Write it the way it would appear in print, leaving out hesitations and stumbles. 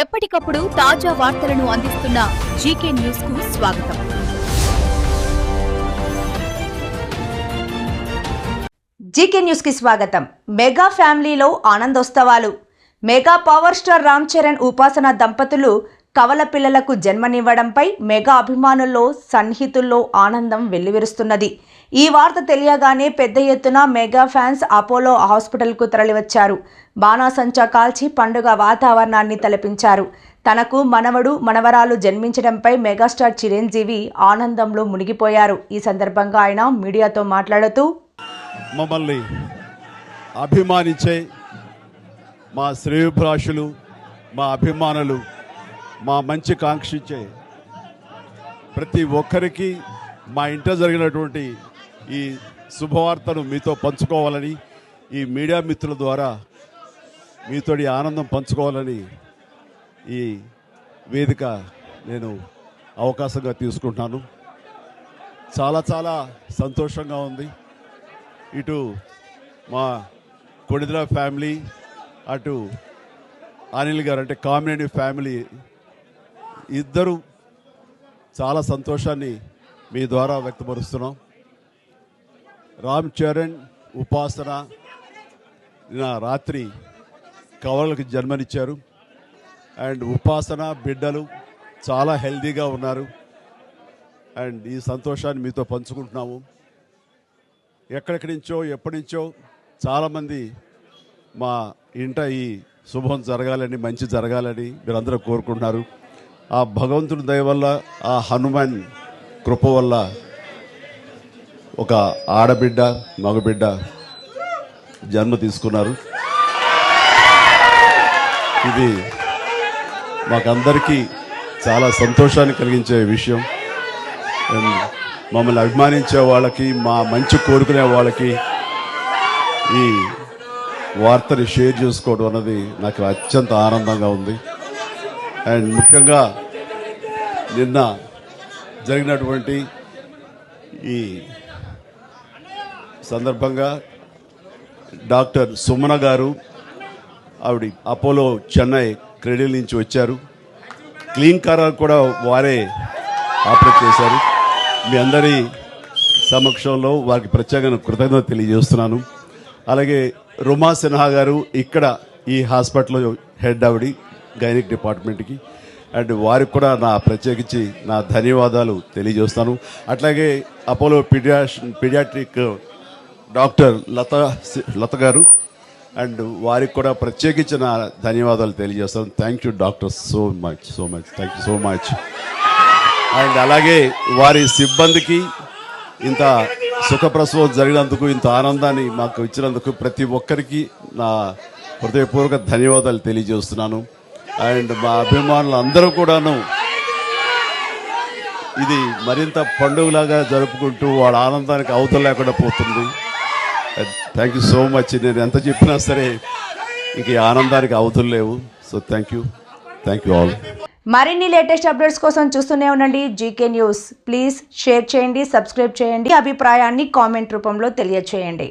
ఎప్పటికప్పుడు తాజా వార్తలను అందిస్తున్న జీకే న్యూస్ కు స్వాగతం. జీకే న్యూస్ కి స్వాగతం. మెగా ఫ్యామిలీలో ఆనందోత్సవాలు. Mega power star Ram Charan Upasana దంపతులు కవల పిల్లలకు జన్మనివ్వడంపై మెగా అభిమానుల్లో సన్నిహితుల్లో ఆనందం వెల్లివిరుస్తున్నది. ఈ వార్త తెలియగానే పెద్ద ఎత్తున మెగా ఫ్యాన్స్ అపోలో హాస్పిటల్కు తరలివచ్చారు. బాణాసంచా కాల్చి పండుగ వాతావరణాన్ని తలపించారు. తనకు మనవడు మనవరాలు జన్మించడంపై మెగాస్టార్ చిరంజీవి ఆనందంలో మునిగిపోయారు. ఈ సందర్భంగా ఆయన మీడియాతో మాట్లాడుతూ, మమ్మల్ని అభిమానించే మా శ్రేయోభిలాషులు, మా అభిమానులు, మా మంచి కాంక్షించే ప్రతి ఒక్కరికి మా ఇంట జరిగినటువంటి ఈ శుభవార్తను మీతో పంచుకోవాలని, ఈ మీడియా మిత్రుల ద్వారా మీతోటి ఆనందం పంచుకోవాలని ఈ వేదిక నేను అవకాశంగా తీసుకుంటున్నాను. చాలా చాలా సంతోషంగా ఉంది. ఇటు మా కొణిదెల ఫ్యామిలీ, అటు అనిల్ గారు అంటే కామినేని ఫ్యామిలీ ఇద్దరు చాలా సంతోషాన్ని మీ ద్వారా వ్యక్తపరుస్తున్నాం. రామ్ చరణ్ ఉపాసన నిన్న రాత్రి కవలలకు జన్మనిచ్చారు. అండ్ ఉపాసన బిడ్డలు చాలా హెల్తీగా ఉన్నారు. అండ్ ఈ సంతోషాన్ని మీతో పంచుకుంటున్నాము. ఎక్కడెక్కడి నుంచో ఎప్పటి నుంచో చాలామంది మా ఇంట ఈ శుభం జరగాలని, మంచి జరగాలని మీరందరూ కోరుకుంటున్నారు. ఆ భగవంతుని దయ వల్ల, ఆ హనుమాన్ కృప వల్ల ఒక ఆడబిడ్డ మగబిడ్డ జన్మ తీసుకున్నారు. ఇది మాకందరికీ చాలా సంతోషాన్ని కలిగించే విషయం. మమ్మల్ని అభిమానించే వాళ్ళకి, మా మంచి కోరుకునే వాళ్ళకి ఈ వార్తని షేర్ చేసుకోవడం అన్నది నాకు అత్యంత ఆనందంగా ఉంది. అండ్ ముఖ్యంగా నిన్న జరిగినటువంటి ఈ సందర్భంగా డాక్టర్ సుమన గారు, ఆవిడ అపోలో చెన్నై క్రెడిల్ నుంచి వచ్చారు. క్లీన్ కార్ కూడా వారే ఆపరేట్ చేశారు. మీ అందరి సమక్షంలో వారికి ప్రత్యేకంగా కృతజ్ఞత తెలియజేస్తున్నాను. అలాగే రుమా సిన్హా గారు ఇక్కడ ఈ హాస్పిటల్లో హెడ్ ఆవిడ గైనిక్ డిపార్ట్మెంట్కి, అండ్ వారికి కూడా నా ప్రత్యేకించి నా ధన్యవాదాలు తెలియజేస్తాను. అట్లాగే అపోలో పీడియాట్రిక్ డాక్టర్ లత గారు, అండ్ వారికి కూడా ప్రత్యేకించి నా ధన్యవాదాలు తెలియజేస్తాను. Thank you doctor, so much thank you so much. And అలాగే వారి సిబ్బందికి ఇంత సుఖప్రసవం జరిగినందుకు, ఇంత ఆనందాన్ని మాకు ఇచ్చినందుకు ప్రతి ఒక్కరికి నా హృదయపూర్వక ధన్యవాదాలు తెలియజేస్తున్నాను. అండ్ మా అభిమానులు అందరూ కూడాను ఇది మరింత పండుగలాగా జరుపుకుంటూ వాళ్ళ ఆనందానికి అవతల లేకుండా పోతుంది. Thank you so much. నేను ఎంత చెప్పినా సరే ఇంక ఈ ఆనందానికి అవతలు లేవు. So thank you all. మరిన్ని లేటెస్ట్ అప్డేట్స్ కోసం చూస్తూనే ఉండండి జీకే న్యూస్. ప్లీజ్ షేర్ చేయండి, సబ్స్క్రైబ్ చేయండి. అభిప్రాయాన్ని కామెంట్ రూపంలో తెలియచేయండి.